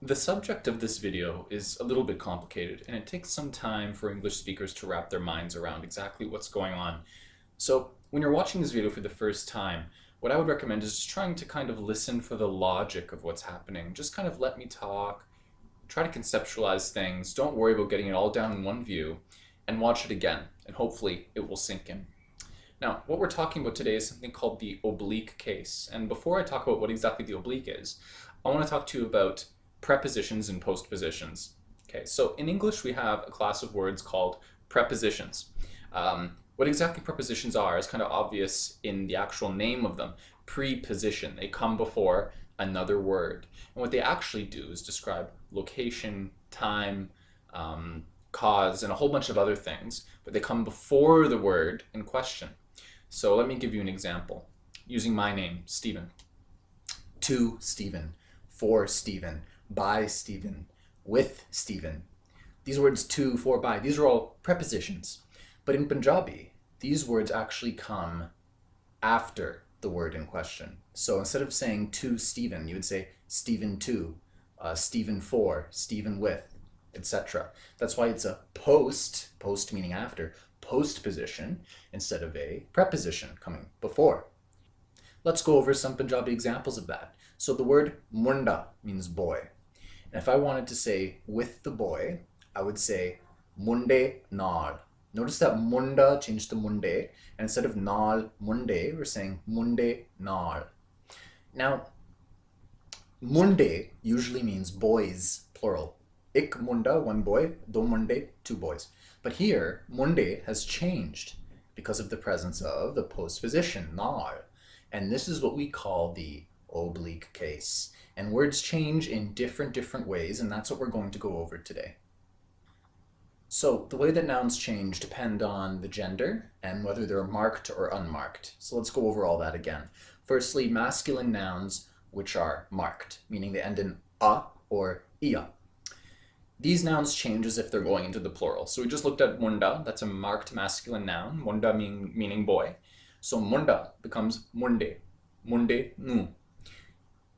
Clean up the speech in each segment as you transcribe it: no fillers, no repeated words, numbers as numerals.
The subject of this video is a little bit complicated, and it takes some time for English speakers to wrap their minds around exactly what's going on. So when you're watching this video for the first time, what I would recommend is just trying to kind of listen for the logic of what's happening. Just kind of let me talk, try to conceptualize things, don't worry about getting it all down in one view, and watch it again, and hopefully it will sink in. Now, what we're talking about today is something called the oblique case. And before I talk about what exactly the oblique is, I want to talk to you about prepositions and postpositions. Okay, so in English we have a class of words called prepositions. What exactly prepositions are is kind of obvious in the actual name of them. Preposition, they come before another word. And what they actually do is describe location, time, cause, and a whole bunch of other things, but they come before the word in question. So let me give you an example. Using my name, Stephen. To Stephen, for Stephen, by Stephen, with Stephen. These words to, for, by, these are all prepositions. But in Punjabi, these words actually come after the word in question. So instead of saying to Stephen, you would say Stephen to, Stephen for, Stephen with, etc. That's why it's a post meaning after, postposition instead of a preposition coming before. Let's go over some Punjabi examples of that. So the word munDaa means boy. And if I wanted to say with the boy, I would say munde naal. Notice that munDaa changed to munde, and instead of naal, munde, we're saying munde naal. Now, munde usually means boys, plural. Ik munDaa, one boy, do munde, two boys. But here, munde has changed because of the presence of the postposition, naal. And this is what we call the oblique case. And words change in different ways, and that's what we're going to go over today. So the way that nouns change depend on the gender and whether they're marked or unmarked. So let's go over all that again. Firstly, masculine nouns which are marked, meaning they end in a or ia. These nouns change as if they're going into the plural. So we just looked at munDaa, that's a marked masculine noun, munDaa meaning boy. So munDaa becomes munde, munde nu.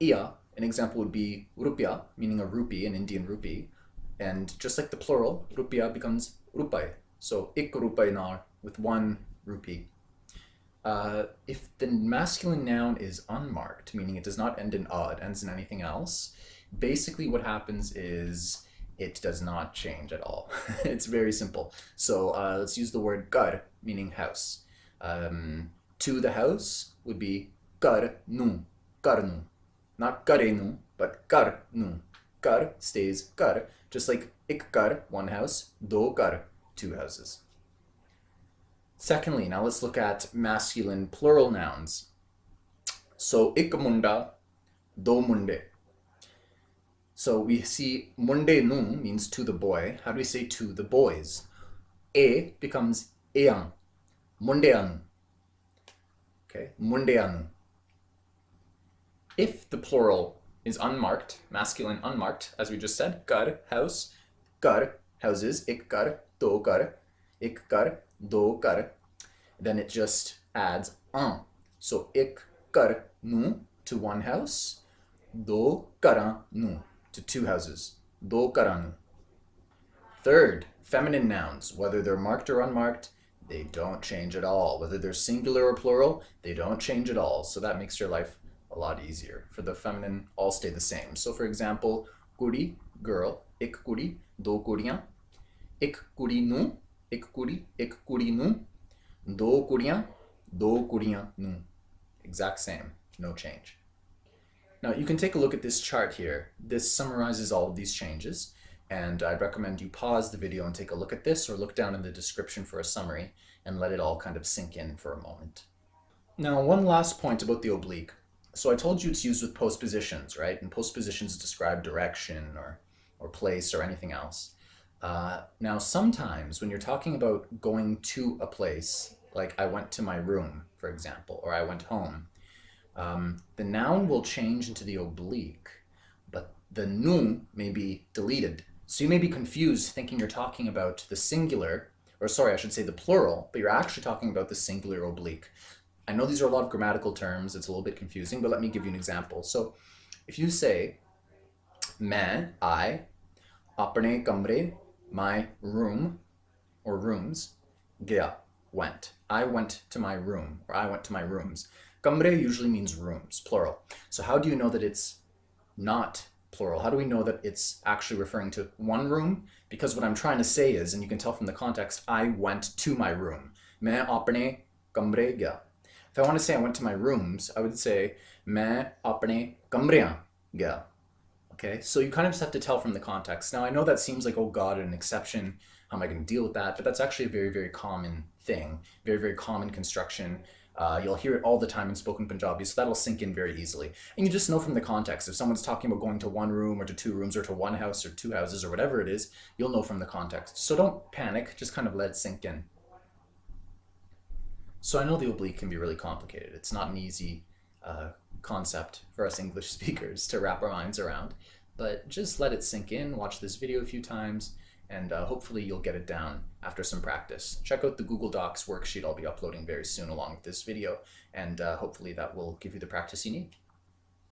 Ia, an example would be rupiaa, meaning a rupee, an Indian rupee. And just like the plural, rupiaa becomes rupae. So ik rupae naal, with one rupee. If the masculine noun is unmarked, meaning it does not end in a, it ends in anything else, basically what happens is it does not change at all. It's very simple. So let's use the word ghar, meaning house. To the house would be ghar nu, not ghare nu, but ghar nu. Ghar stays ghar, just like ik ghar, one house, do ghar, two houses. Secondly, now let's look at masculine plural nouns. So ik munDaa, do munde. So we see munde nu means to the boy. How do we say to the boys? E becomes eang, mundeanu. Okay, mundeanu. If the plural is unmarked, masculine unmarked, as we just said, ghar, house, ghar, houses, ik ghar, do ghar, then it just adds an. So ik ghar nu to one house, do gharan nu to two houses, do gharanu. Third, feminine nouns, whether they're marked or unmarked, they don't change at all. Whether they're singular or plural, they don't change at all. So that makes your life a lot easier. For the feminine, all stay the same. So for example, kudi, girl, ik kudi, do kudiyan, ik kudi nu, ik kudi nu, do kudiyan nu. Exact same, no change. Now you can take a look at this chart here. This summarizes all of these changes, and I'd recommend you pause the video and take a look at this, or look down in the description for a summary and let it all kind of sink in for a moment. Now, one last point about the oblique. So I told you it's used with postpositions, right? And postpositions describe direction or place or anything else. Now, sometimes when you're talking about going to a place, like I went to my room, for example, or I went home, the noun will change into the oblique, but the nu may be deleted. So you may be confused thinking you're talking about the singular, or sorry, I should say the plural, but you're actually talking about the singular oblique. I know these are a lot of grammatical terms, it's a little bit confusing, but let me give you an example. So if you say, I apne kamre, my room or rooms, gaya, went. I went to my room, or I went to my rooms. Kamre usually means rooms, plural. So how do you know that it's not plural? How do we know that it's actually referring to one room? Because what I'm trying to say is, and you can tell from the context, I went to my room. Main apne kamre gaya. If I want to say I went to my rooms, I would say main apne kamreyan gaya. Okay, so you kind of just have to tell from the context. Now I know that seems like, oh God, an exception. How am I going to deal with that? But that's actually a very, very common thing, very, very common construction. You'll hear it all the time in spoken Punjabi, so that'll sink in very easily. And you just know from the context. If someone's talking about going to one room or to two rooms or to one house or two houses or whatever it is, you'll know from the context. So don't panic, just kind of let it sink in. So I know the oblique can be really complicated. It's not an easy concept for us English speakers to wrap our minds around, but just let it sink in, watch this video a few times, and hopefully you'll get it down after some practice. Check out the Google Docs worksheet I'll be uploading very soon along with this video, and hopefully that will give you the practice you need.